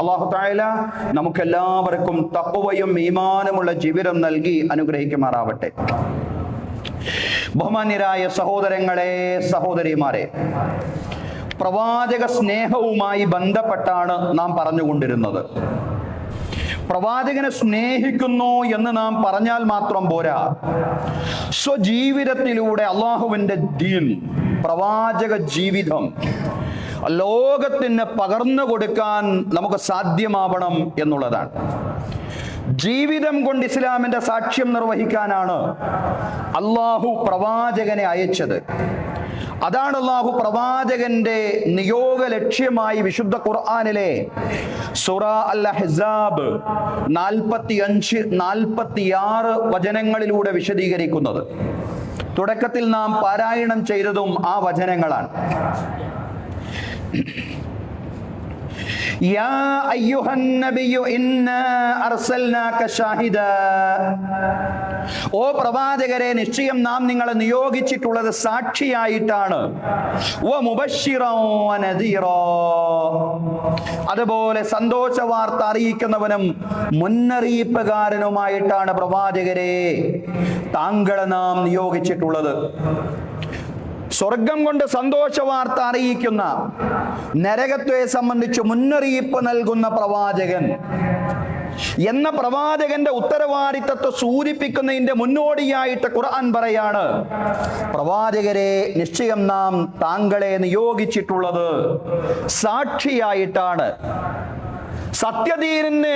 അല്ലാഹു തആല നമുക്കെല്ലാവർക്കും തഖ്വയും ഈമാനുമുള്ള ജീവിതം നൽകി അനുഗ്രഹിക്കുമാറാവട്ടെ. ബഹുമാന്യരായ സഹോദരങ്ങളെ, സഹോദരിമാരെ, പ്രവാചക സ്നേഹവുമായി ബന്ധപ്പെട്ടാണ് നാം പറഞ്ഞുകൊണ്ടിരുന്നത്. പ്രവാചകനെ സ്നേഹിക്കുന്നു എന്ന് നാം പറഞ്ഞാൽ മാത്രം പോരാ, സ്വജീവിതത്തിലൂടെ അള്ളാഹുവിൻ്റെ ദീൻ, പ്രവാചക ജീവിതം ലോകത്തിന് പകർന്നു കൊടുക്കാൻ നമുക്ക് സാധ്യമാവണം എന്നുള്ളതാണ്. ജീവിതം കൊണ്ട് ഇസ്ലാമിന്റെ സാക്ഷ്യം നിർവഹിക്കാനാണ് അള്ളാഹു പ്രവാചകനെ അയച്ചത്. അതാണ് അള്ളാഹു പ്രവാചകന്റെ നിയോഗ ലക്ഷ്യമായി വിശുദ്ധ ഖുർആനിലെ സൂറ അൽ അഹ്സാബ് 45-46 വചനങ്ങളിലൂടെ വിശദീകരിക്കുന്നത്. തുടക്കത്തിൽ നാം പാരായണം ചെയ്തതും ആ വചനങ്ങളാണ്. യാ അയ്യുഹൻ നബിയ്യു ഇന്നാ അർസൽനാക ഷാഹിദാ, ഓ പ്രവാചകരെ, നിശ്ചയം നാം നിങ്ങളെ നിയോഗിച്ചിട്ടുള്ളത് സാക്ഷിയായിട്ടാണ്. വ മുബശ്ശിറൻ വ നദീറാ, അതുപോലെ സന്തോഷ വാർത്ത അറിയിക്കുന്നവനും മുന്നറിയിപ്പുകാരനുമായിട്ടാണ് പ്രവാചകരെ താങ്കളെ നാം നിയോഗിച്ചിട്ടുള്ളത്. സ്വർഗം കൊണ്ട് സന്തോഷ വാർത്ത അറിയിക്കുന്ന, നരകത്തെ സംബന്ധിച്ച് മുന്നറിയിപ്പ് നൽകുന്ന പ്രവാചകൻ എന്ന പ്രവാചകന്റെ ഉത്തരവാദിത്തത്തെ സൂചിപ്പിക്കുന്നതിന്റെ മുന്നോടിയായിട്ട് ഖുർആൻ പറയാണ്, പ്രവാചകരെ, നിശ്ചയം നാം താങ്കളെ നിയോഗിച്ചിട്ടുള്ളത് സാക്ഷിയായിട്ടാണ്. സത്യദീനിന്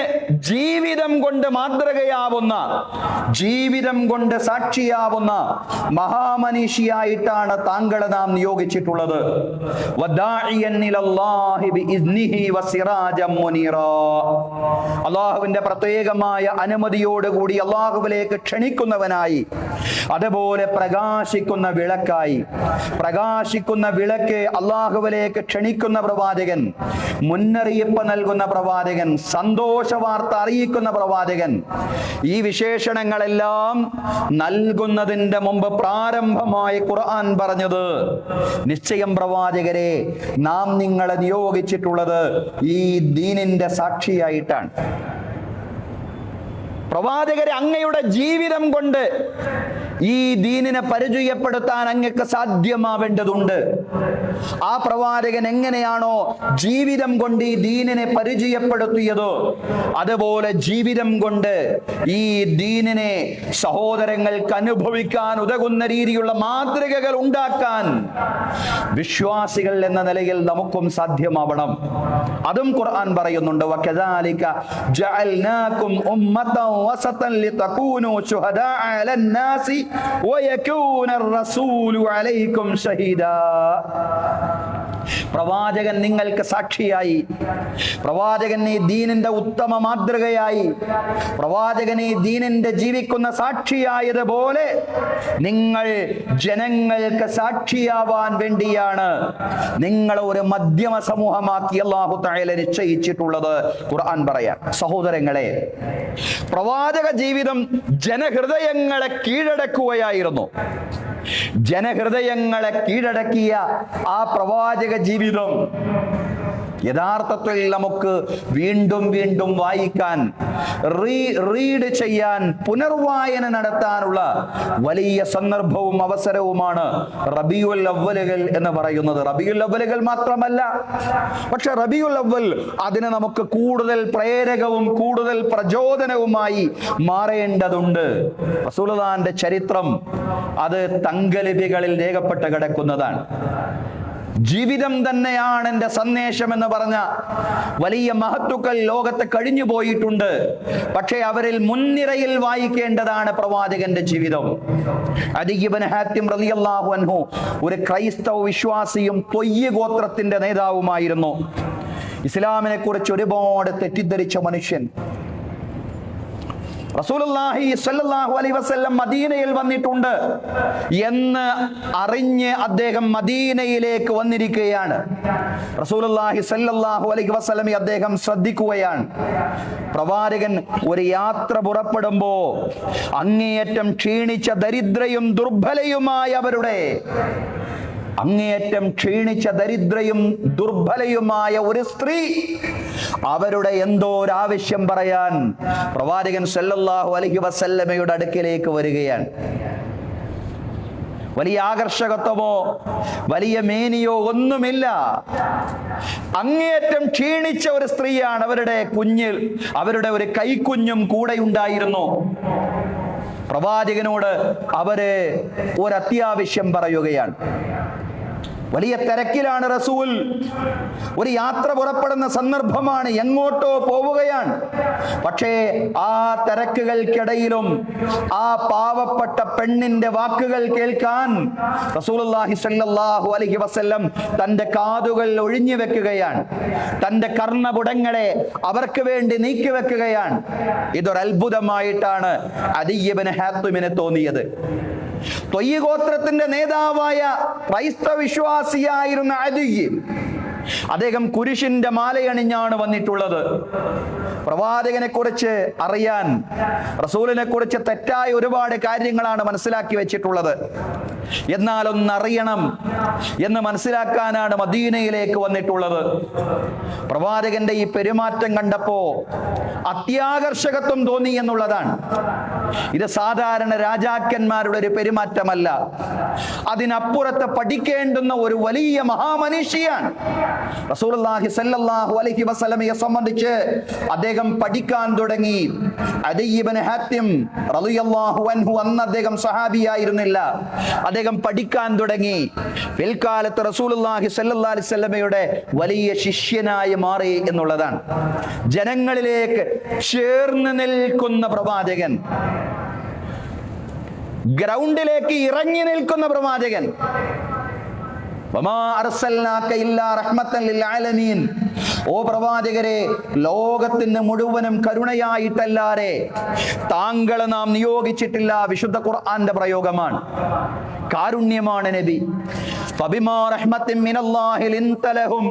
ജീവിതം കൊണ്ട് മാതൃകയാവുന്ന, ജീവിതം കൊണ്ട് സാക്ഷിയാവുന്ന മഹാമനീഷിയായിട്ടാണ് താങ്കളെ നാം നിയോഗിച്ചിട്ടുള്ളത്. അള്ളാഹുവിന്റെ പ്രത്യേകമായ അനുമതിയോടുകൂടി അള്ളാഹുവിലേക്ക് ക്ഷണിക്കുന്നവനായി, അതുപോലെ പ്രകാശിക്കുന്ന വിളക്കായി. പ്രകാശിക്കുന്ന വിളക്ക് അള്ളാഹുവിലേക്ക് ക്ഷണിക്കുന്ന പ്രവാചകൻ, മുന്നറിയിപ്പ് നൽകുന്ന പ്രവാചകൻ, സന്തോഷ വാർത്ത അറിയിക്കുന്ന പ്രവാചകൻ. ഈ വിശേഷണങ്ങളെല്ലാം നൽകുന്നതിന്റെ മുമ്പ് പ്രാരംഭമായി ഖുർആൻ പറഞ്ഞത്, നിശ്ചയം പ്രവാചകരെ, നാം നിങ്ങളെ നിയോഗിച്ചിട്ടുള്ളത് ഈ ദീനിന്റെ സാക്ഷിയായിട്ടാണ്. പ്രവാചകരെ, അങ്ങയുടെ ജീവിതം കൊണ്ട് ഈ ദീനിനെ പരിചയപ്പെടുത്താൻ അങ്ങക്ക് സാധ്യമാവേണ്ടതുണ്ട്. ആ പ്രവാചകൻ എങ്ങനെയാണോ ജീവിതം കൊണ്ട് ഈ ദീനിനെ പരിചയപ്പെടുത്തിയത്, അതുപോലെ ജീവിതം കൊണ്ട് ഈ ദീനിനെ സഹോദരങ്ങൾക്ക് അനുഭവിക്കാൻ ഉതകുന്ന രീതിയിലുള്ള മാതൃകകൾ ഉണ്ടാക്കാൻ വിശ്വാസികൾ എന്ന നിലയിൽ നമുക്കും സാധ്യമാവണം. അതും ഖുർആൻ പറയുന്നുണ്ട്, വകദാലിക ജഅൽനാകും ഉമ്മതൻ വസതൻ ലിതകൂനു ശുഹദാഅ അലന്നാസി വയകൂന റസൂലു അലൈക്കും ഷഹീദാ. പ്രവാചകൻ നിങ്ങൾക്ക് സാക്ഷിയായി, പ്രവാചകൻ ഈ ദീനിന്റെ ഉത്തമ മാതൃകയായി, പ്രവാചകൻ ഈ ദീനിന്റെ ജീവിക്കുന്ന സാക്ഷിയായതുപോലെ നിങ്ങൾ ജനങ്ങൾക്ക് സാക്ഷിയാവാൻ വേണ്ടിയാണ് നിങ്ങൾ ഒരു മധ്യമ സമൂഹമാക്കി അല്ലാഹു തആല നിശ്ചയിച്ചിട്ടുള്ളത്. ഖുർആൻ പറയാം. സഹോദരങ്ങളെ, പ്രവാചക ജീവിതം ജനഹൃദയങ്ങളെ കീഴടക്കുകയായിരുന്നു. ജനഹൃദയങ്ങളെ കീഴടക്കിയ ആ പ്രവാചക ജീവിതം യഥാർത്ഥത്തിൽ നമുക്ക് വീണ്ടും വീണ്ടും വായിക്കാൻ, റീഡ് ചെയ്യാൻ, പുനർവായന നടത്താനുള്ള വലിയ സന്ദർഭവും അവസരവുമാണ് റബീഉൽ അവ്വലുകൾ എന്ന് പറയുന്നത്. റബീഉൽ അവ്വലുകൾ മാത്രമല്ല, പക്ഷെ റബീഉൽ അവ്വൽ അതിന് നമുക്ക് കൂടുതൽ പ്രേരകവും കൂടുതൽ പ്രചോദനവുമായി മാറേണ്ടതുണ്ട്. റസൂലുള്ളാഹിന്റെ ചരിത്രം അത് തങ്കലിപികളിൽ രേഖപ്പെട്ട് കിടക്കുന്നതാണ്. ജീവിതം തന്നെയാണ് എൻ്റെ സന്ദേശം എന്ന് പറഞ്ഞ വലിയ മഹത്തുക്കൾ ലോകത്ത് കഴിഞ്ഞു പോയിട്ടുണ്ട്. പക്ഷേ അവരിൽ മുൻനിരയിൽ വായിക്കേണ്ടതാണ് പ്രവാചകന്റെ ജീവിതം. അദി ഇബ്നു ഹാത്തിം റളിയല്ലാഹു അൻഹു ഒരു ക്രൈസ്തവ വിശ്വാസിയും തൊയ്യ് ഗോത്രത്തിന്റെ നേതാവുമായിരുന്നു. ഇസ്ലാമിനെ കുറിച്ച് ഒരുപാട് തെറ്റിദ്ധരിച്ച മനുഷ്യൻ. റസൂലുള്ളാഹി സ്വല്ലല്ലാഹു അലൈഹി വസല്ലം മദീനയിൽ വന്നിട്ടുണ്ട് എന്ന് അറിഞ്ഞ് അദ്ദേഹം മദീനയിലേക്ക് വന്നിരിക്കുകയാണ്. റസൂലുള്ളാഹി സ്വല്ലല്ലാഹു അലൈഹി വസല്ലം അദ്ദേഹം ശ്രദ്ധിക്കുകയാണ്. പ്രവാചകൻ ഒരു യാത്ര പുറപ്പെടുമ്പോ അങ്ങേയറ്റം ക്ഷീണിച്ച ദരിദ്രയും ദുർബലയുമായ അവരുടെ അങ്ങേയറ്റം ക്ഷീണിച്ച ദരിദ്രയും ദുർബലയുമായ ഒരു സ്ത്രീ അവരുടെ എന്തോ ഒരാവശ്യം പറയാൻ പ്രവാചകൻ സല്ലല്ലാഹു അലൈഹി വസല്ലമയുടെ അടുക്കിലേക്ക് വരികയാണ്. വലിയ ആകർഷകത്വമോ വലിയ മേനിയോ ഒന്നുമില്ല. അങ്ങേയറ്റം ക്ഷീണിച്ച ഒരു സ്ത്രീയാണ്. അവരുടെ ഒരു കൈക്കുഞ്ഞും കൂടെ ഉണ്ടായിരുന്നു. പ്രവാചകനോട് അവര് ഒരു അത്യാവശ്യം പറയുകയാണ്. വലിയ തിരക്കിലാണ് റസൂൽ. ഒരു യാത്ര പുറപ്പെടുന്ന സന്ദർഭമാണ്, എങ്ങോട്ടോ പോവുകയാണ്. പക്ഷേ ആ തിരക്കുകൾക്കിടയിലും ആ പാവപ്പെട്ട പെണ്ണിന്റെ വാക്കുകൾ കേൾക്കാൻ റസൂലുള്ളാഹി സ്വല്ലല്ലാഹു അലൈഹി വസല്ലം തന്റെ കാതുകൾ ഒഴിഞ്ഞു വെക്കുകയാണ്. തന്റെ കർണപുടങ്ങളെ അവർക്ക് വേണ്ടി നീക്കി വെക്കുകയാണ്. ഇതൊരു അത്ഭുതമായിട്ടാണ് അദീ ഇബ്നു ഹാത്തിമിന് തോന്നിയത്. തൊയ്യ് ഗോത്രത്തിന്റെ നേതാവായ ക്രൈസ്തവ വിശ്വാസിയായിരുന്ന അദീ, അദ്ദേഹം കുരിശിന്റെ മാലയണിഞ്ഞാണ് വന്നിട്ടുള്ളത്. പ്രവാചകനെ കുറിച്ച് അറിയാൻ, റസൂലിനെ കുറിച്ച് തെറ്റായ ഒരുപാട് കാര്യങ്ങളാണ് മനസ്സിലാക്കി വെച്ചിട്ടുള്ളത്. എന്നാൽ ഒന്നറിയണം എന്ന് മനസ്സിലാക്കാനാണ് മദീനയിലേക്ക് വന്നിട്ടുള്ളത്. പ്രവാചകന്റെ ഈ പെരുമാറ്റം കണ്ടപ്പോ അത്യാകർഷകത്വം തോന്നി എന്നുള്ളതാണ്. ഇത് സാധാരണ രാജാക്കന്മാരുടെ ഒരു പെരുമാറ്റമല്ല. അതിനപ്പുറത്ത് പഠിക്കേണ്ടുന്ന ഒരു വലിയ മഹാമനീഷിയാണ്. റസൂലുള്ളാഹി സ്വല്ലല്ലാഹു അലൈഹി വസല്ലമയെ സംബന്ധിച്ച് അദ്ദേഹം പഠിക്കാൻ തുടങ്ങി. അദീ ഇബ്നു ഹാത്തിം റളിയല്ലാഹു അൻഹു അന്ന് അദ്ദേഹം സഹാബിയായിരുന്നില്ല. അദ്ദേഹം പഠിക്കാൻ തുടങ്ങി. പിൽക്കാലത്ത് റസൂലുള്ളാഹി സ്വല്ലല്ലാഹു അലൈഹി വസല്ലമയുടെ വലിയ ശിഷ്യനായി മാറി എന്നുള്ളതാണ്. ജനങ്ങളിലേക്ക് ചേർന്ന് നിൽക്കുന്ന പ്രവാചകൻ, ഗ്രൗണ്ടിലേക്ക് ഇറങ്ങി നിൽക്കുന്ന പ്രവാചകൻ. ഓ പ്രവാചകരെ, ലോകത്തിന് മുഴുവനും കരുണയായിട്ടല്ലാതെ താങ്കളെ നാം നിയോഗിച്ചിട്ടില്ല. വിശുദ്ധ ഖുർആന്റെ പ്രയോഗമാണ്. കാരുണ്യമാണ് നബി. ഫബിമാ റഹ്മത്തിൻ മിനല്ലാഹി ലിൻത ലഹും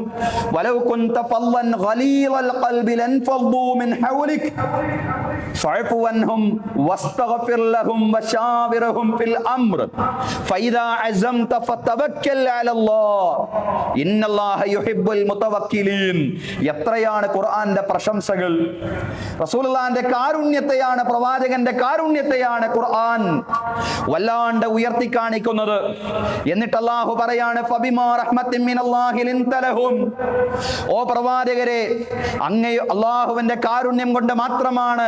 വലൗ കുൻത ഫല്ലൻ ഗലീലൽ ഖൽബി ലൻഫളൂ മിൻ ഹൗലിക ഫഅഫു അൻഹും വസ്തഗ്ഫിർ ലഹും വശാവിർഹും ഫിൽ അംർ ഫഇദാ അസംത ഫതവക്കൽ അലല്ലാഹ് ഇന്നല്ലാഹ യുഹിബ്ബുൽ മുതവക്കിലീൻ. എത്രയാണ് ഖുർആന്റെ പ്രശംസകൾ! റസൂലുള്ളാഹിന്റെ കാരുണ്യത്തെയാണ്, പ്രവാചകന്റെ കാരുണ്യത്തെയാണ് ഖുർആൻ വല്ലാണ്ട് ഉയർത്തി കാണിക്കുന്നത്. എന്നിട്ട് അല്ലാഹു പറയാണ്, ഫബിമാ റഹ്മത്തിൻ മിനല്ലാഹി ലിൻത ലഹും. ഓ പ്രവാചകരെ, അങ്ങേ അല്ലാഹുവിന്റെ കാരുണ്യം കൊണ്ട് മാത്രമാണ്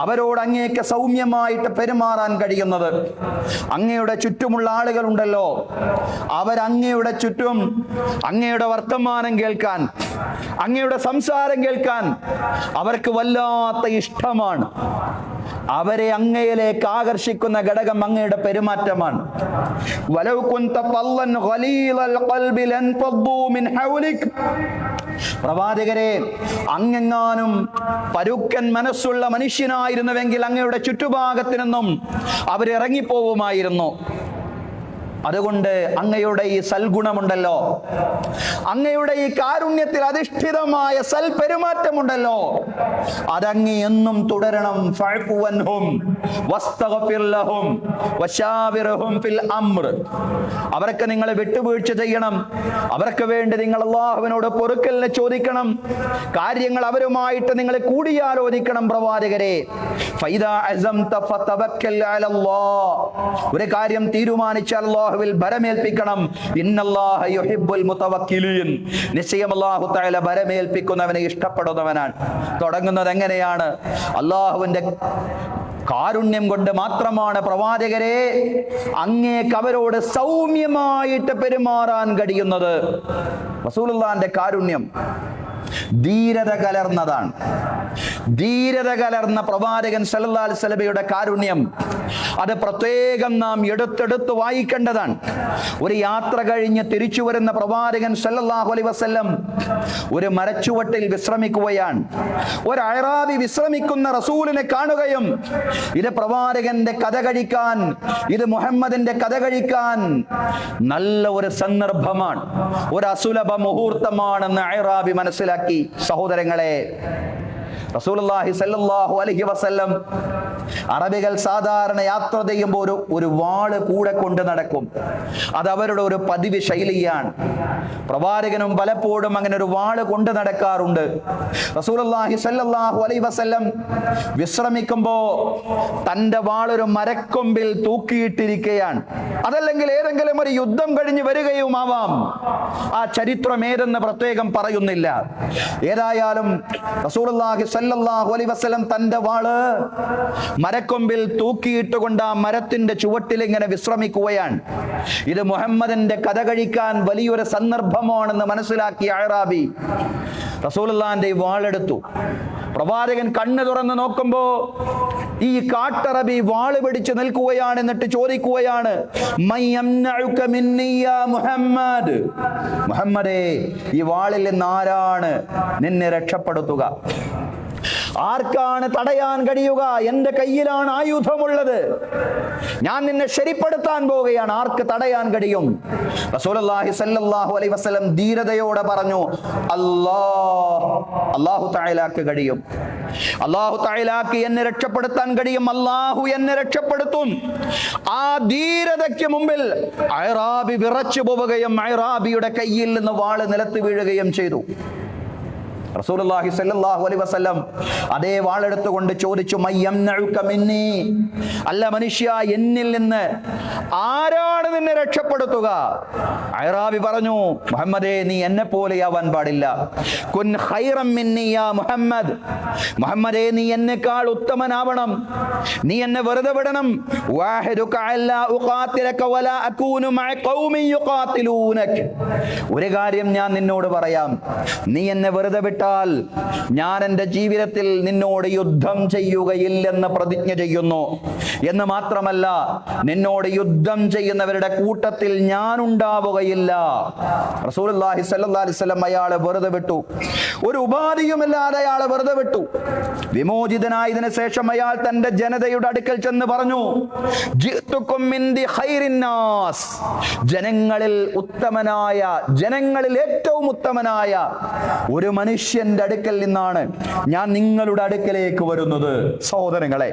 അവരോട് അങ്ങേക്ക് സൗമ്യമായിട്ട് പെരുമാറാൻ കഴിയുന്നത്. അങ്ങയുടെ ചുറ്റുമുള്ള ആളുകളുണ്ടല്ലോ, അവരങ്ങയുടെ ചുറ്റും അങ്ങയുടെ വർത്തമാനം കേൾക്കാൻ, അങ്ങയുടെ സംസാരം കേൾക്കാൻ അവർക്ക് വല്ലാത്ത ഇഷ്ടമാണ്. അവരെ അങ്ങയിലേക്ക് ആകർഷിക്കുന്ന ഘടകം അങ്ങയുടെ പെരുമാറ്റമാണ്. വലൗ കുൻത ഫല്ലൻ ഗലീലൽ ഖൽബി ലൻഫളൂ മിൻ ഹൗലിക. പ്രവാചകരെ, അങ്ങെങ്ങാനും പരുക്കൻ മനസ്സുള്ള മനുഷ്യനായിരുന്നുവെങ്കിൽ അങ്ങയുടെ ചുറ്റുഭാഗത്തു നിന്നും അവരിറങ്ങിപ്പോവുമായിരുന്നു. അതുകൊണ്ട് അങ്ങയുടെ ഈ സൽഗുണമുണ്ടല്ലോ, അങ്ങയുടെ ഈ കാരുണ്യത്തിൽ അധിഷ്ഠിതമായ സൽപെരുമാറ്റമുണ്ടല്ലോ, അതങ്ങ് എന്നും തുടരണം. ഫഅഫു അൻഹും വസ്തഗ്ഫിർ ലഹും വശാവിർഹും ഫിൽ അംർ. അവർക്ക് നിങ്ങൾ വിട്ടുവീഴ്ച ചെയ്യണം. അവർക്ക് വേണ്ടി നിങ്ങൾ അല്ലാഹുവിനോട് പൊറുക്കലിനെ ചോദിക്കണം. കാര്യങ്ങൾ അവരുമായിട്ട് നിങ്ങൾ കൂടിയാലോചിക്കണം. പ്രവാചകരെ, ഫൈദാ അസംത ഫതവക്കൽ അലല്ലാഹ്. ഒരു കാര്യം തീരുമാനിച്ചാൽ അല്ലാഹുവിൽ ഭരമേൽപ്പിക്കണം. ഇന്നല്ലാഹ യുഹിബ്ബുൽ മുതവക്കിലീൻ. നിശ്ചയം അല്ലാഹു തആല ഭരമേൽപ്പിക്കുന്നവനെ ഇഷ്ടപ്പെടുന്നവനാണ്. തുടങ്ങുന്നത് എങ്ങനെയാണ്? അല്ലാഹുവിന്റെ കാരുണ്യം കൊണ്ട് മാത്രമാണ് പ്രവാചകരെ അങ്ങേക്ക് അവരോട് സൗമ്യമായിട്ട് പെരുമാറാൻ കഴിയുന്നത്. റസൂലുള്ളാഹിന്റെ കാരുണ്യം ധീരത കലർന്നതാണ്. ധീരത കലർന്ന പ്രവാചകൻ സല്ലല്ലാഹു അലൈഹി വസല്ലമയുടെ കാരുണ്യം അത് പ്രത്യേകം നാം എടുത്തെടുത്ത് വായിക്കേണ്ടതാണ്. ഒരു യാത്ര കഴിഞ്ഞ് തിരിച്ചു വരുന്ന പ്രവാചകൻ സല്ലല്ലാഹു അലൈഹി വസല്ലം ഒരു മരച്ചുവട്ടിൽ വിശ്രമിക്കുകയാണ്. ഒരു അഅറാബി വിശ്രമിക്കുന്ന റസൂലിനെ കാണുകയും ഇത് പ്രവാചകന്റെ കഥ കഴിക്കാൻ, ഇത് മുഹമ്മദിന്റെ കഥ കഴിക്കാൻ നല്ല ഒരു സന്ദർഭമാണ്, ഒരു അസുലഭ മുഹൂർത്തമാണെന്ന് അഅറാബി മനസ്സിലാക്കി. സഹോദരങ്ങളെ, റസൂലുള്ളാഹി സ്വല്ലല്ലാഹു അലൈഹി വസല്ലം അറബികൾ സാധാരണ യാത്ര ചെയ്യുമ്പോൾ ഒരു വാള് കൂടെ കൊണ്ട് നടക്കും. അത് അവരുടെ ഒരു പതിവ് ശൈലിയാണ്. പ്രവാചകനും പലപ്പോഴും അങ്ങനെ ഒരു വാള് കൊണ്ട് നടക്കാറുണ്ട്. റസൂലുള്ളാഹി സ്വല്ലല്ലാഹു അലൈഹി വസല്ലം വിശ്രമിക്കുമ്പോ തന്റെ വാളൊരു മരക്കൊമ്പിൽ തൂക്കിയിട്ടിരിക്കുകയാണ്. അതല്ലെങ്കിൽ ഏതെങ്കിലും ഒരു യുദ്ധം കഴിഞ്ഞ് വരികയുമാവാം. ആ ചരിത്രം ഏതെന്ന് പ്രത്യേകം പറയുന്നില്ല. ഏതായാലും റസൂലുള്ളാഹി സ്വല്ലല്ലാഹു അലൈഹി വസല്ലം തന്റെ വാള് മരക്കൊമ്പിൽ തൂക്കിയിട്ടുകൊണ്ട് ആ മരത്തിന്റെ ചുവട്ടിൽ ഇങ്ങനെ വിശ്രമിക്കുകയാണ്. ഇത് മുഹമ്മദിന്റെ കഥ കഴിക്കാൻ വലിയൊരു സന്ദർഭമാണെന്ന് മനസ്സിലാക്കിയ അഅറാബി റസൂലുള്ളാഹിന്റെ വാളെടുത്തു. പ്രവാചകൻ കണ്ണ് തുറന്ന് നോക്കുമ്പോ ഈ കാട്ടറബി വാള് പിടിച്ച് നിൽക്കുകയാണ്. എന്നിട്ട് ചോദിക്കുകയാണ്, മുഹമ്മദ്, മുഹമ്മദേ, ഈ വാളിൽ നിന്ന് ആരാണ് നിന്നെ രക്ഷപ്പെടുത്തുക? ആർക്കാണ് തടയാൻ കഴിയുക? എന്റെ കയ്യിലാണ് ആയുധമുള്ളത്, ഞാൻ നിന്നെ ശരിപ്പെടുത്താൻ പോവുകയാണ്, ആർക്ക് തടയാൻ കഴിയും? റസൂലുള്ളാഹി സ്വല്ലല്ലാഹു അലൈഹി വസല്ലം ധീരതയോടെ പറഞ്ഞു, അല്ലാഹു തആലാക്ക് കഴിയും, അല്ലാഹു തആലാക്ക് എന്നെ രക്ഷപ്പെടുത്താൻ കഴിയും, അല്ലാഹു എന്നെ രക്ഷപ്പെടുത്തും. ആ ധീരതയ്ക്ക് മുമ്പിൽ അഅറാബി വിറച്ചു പോവുകയും അഅറാബിയുടെ കയ്യിൽ നിന്ന് വാള് നിലത്ത് വീഴുകയും ചെയ്തു. റസൂലുള്ളാഹി സ്വല്ലല്ലാഹു അലൈഹി വസല്ലം അതേ വാളെടുത്തുകൊണ്ട് ചോദിച്ചു, മയ്യംനഉക മിന്നി, അല്ല മനുഷ്യ, എന്നിൽ നിന്ന് ആരാണ് നിന്നെ രക്ഷപ്പെടുത്തുക? അഅറാബി പറഞ്ഞു, മുഹമ്മദേ, നീ എന്നെ പോലെയാവാൻ പാടില്ല. കുൻ ഖൈറൻ മിന്നി യാ മുഹമ്മദ്, മുഹമ്മദേ, നീ എന്നെക്കാൾ ഉത്തമനാവണം, നീ എന്നെ വെറുതെ വിടണം. വാഹിദുക അല്ലാ ഉഖാതിലക വലാ അകൂനു മഅ ഖൗമി യുഖാതിലൂനക, ഒരു കാര്യം ഞാൻ നിന്നോട് പറയാം, നീ എന്നെ വെറുതെ വിട്ടാൽ ഞാൻ എൻ്റെ ജീവിതത്തിൽ നിന്നോട് യുദ്ധം ചെയ്യുകയില്ലെന്ന് പ്രതിജ്ഞ ചെയ്യുന്നു. എന്ന് മാത്രമല്ല, നിന്നോട് യുദ്ധം ചെയ്യുന്നവരുടെ കൂട്ടത്തിൽ ഞാൻ ഉണ്ടാവുകയില്ല. റസൂലുള്ളാഹി സ്വല്ലല്ലാഹു അലൈഹി വസല്ലം അയാളെ വെറുതെ വിട്ടു. ഒരു ഉപാധിയുമില്ലാതെ അയാളെ വെറുതെ വിട്ടു. വിമോചിതനായതിനു ശേഷം അയാൾ തന്റെ ജനതയുടെ അടുക്കൽ ചെന്ന് പറഞ്ഞു, ജിഅ്തുകും മിൻ ഖൈറിൻ നാസ്, ജനങ്ങളിൽ ഉത്തമനായ, ജനങ്ങളിൽ ഏറ്റവും ഉത്തമനായ ഒരു മനുഷ്യന്റെ അടുക്കൽ നിന്നാണ് ഞാൻ നിങ്ങളുടെ അടുക്കലേക്ക് വരുന്നത്. സഹോദരങ്ങളെ,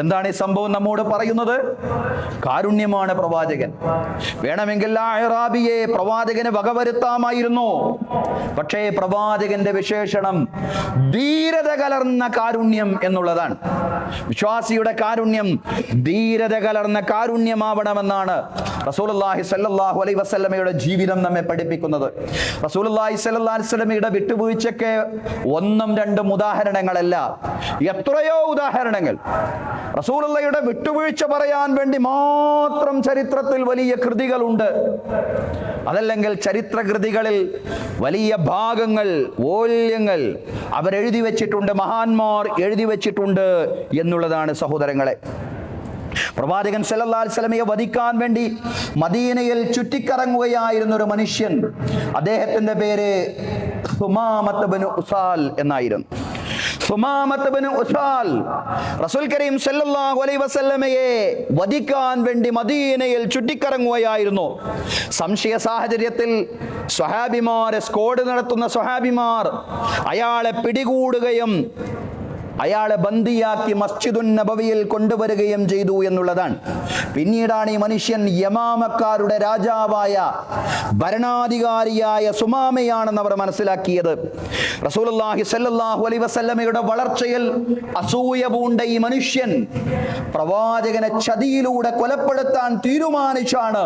എന്താണ് ഈ സംഭവം നമ്മോട് പറയുന്നത്? കാരുണ്യമാണ് പ്രവാചകൻ. വേണമെങ്കിൽ ആ അഅറാബിയെ പ്രവാചകന് വകവരുത്താമായിരുന്നു. പക്ഷേ പ്രവാചകന്റെ വിശേഷണം ധീരത കലർന്ന കാരുണ്യം എന്നുള്ളതാണ്. വിശ്വാസിയുടെ കാരുണ്യം ധീരത കലർന്ന കാരുണ്യമാവണമെന്നാണ് റസൂലുള്ളാഹി സ്വല്ലല്ലാഹു അലൈഹി വസല്ലമയുടെ ജീവിതം നമ്മെ പഠിപ്പിക്കുന്നത്. റസൂലുള്ളാഹി സ്വല്ലല്ലാഹു അലൈഹി വസല്ലമയുടെ വിട്ടുവീഴ്ചയ്ക്ക് ഒന്നും രണ്ടും ഉദാഹരണങ്ങളല്ല, എത്രയോ ഉദാഹരണങ്ങൾ. റസൂലുള്ളാഹിയുടെ വിട്ടുവീഴ്ച പറയാൻ വേണ്ടി മാത്രം ചരിത്രത്തിൽ വലിയ കൃതികളുണ്ട്. അതല്ലെങ്കിൽ ചരിത്ര കൃതികളിൽ വലിയ ഭാഗങ്ങൾ, വോള്യങ്ങൾ അവരെഴുതി വെച്ചിട്ടുണ്ട്, മഹാന്മാർ എഴുതി വെച്ചിട്ടുണ്ട് എന്നുള്ളതാണ് സഹോദരങ്ങളെ. പ്രവാചകൻ സല്ലല്ലാഹു അലൈഹി വസല്ലമയെ വധിക്കാൻ വേണ്ടി മദീനയിൽ ചുറ്റിക്കറങ്ങുകയായിരുന്ന ഒരു മനുഷ്യൻ, അദ്ദേഹത്തിന്റെ പേര് സുമാമത്ത് ഇബ്നു ഉസാൽ എന്നായിരുന്നു. സുമാമത്ത് ഇബ്നു ഉസാൽ റസൂൽ കരീം സല്ലല്ലാഹു അലൈഹി വസല്ലമയെ വധിക്കാൻ വേണ്ടി മദീനയിൽ ചുറ്റിക്കറങ്ങുകയായിരുന്നു. സംശയ സാഹചര്യത്തിൽ സ്വഹാബിമാരെ, സ്ക്വാഡ് നടത്തുന്ന സ്വഹാബിമാർ അയാളെ പിടികൂടുകയും അയാളെ ബന്ദിയാക്കി മസ്ജിദുൻ നബവിയിൽ കൊണ്ടുവരികയും ചെയ്തു എന്നുള്ളതാണ്. പിന്നീടാണ് ഈ മനുഷ്യൻ യമാമക്കാരുടെ രാജാവായ, ഭരണാധികാരിയായ സുമാമയാണെന്ന് അവർ മനസ്സിലാക്കിയത്. റസൂലുള്ളാഹി സ്വല്ലല്ലാഹു അലൈഹി വസല്ലമയുടെ വളർച്ചയിൽ അസൂയ പൂണ്ട ഈ മനുഷ്യൻ പ്രവാചകനെ ചതിയിലൂടെ കൊലപ്പെടുത്താൻ തീരുമാനിച്ചാണ്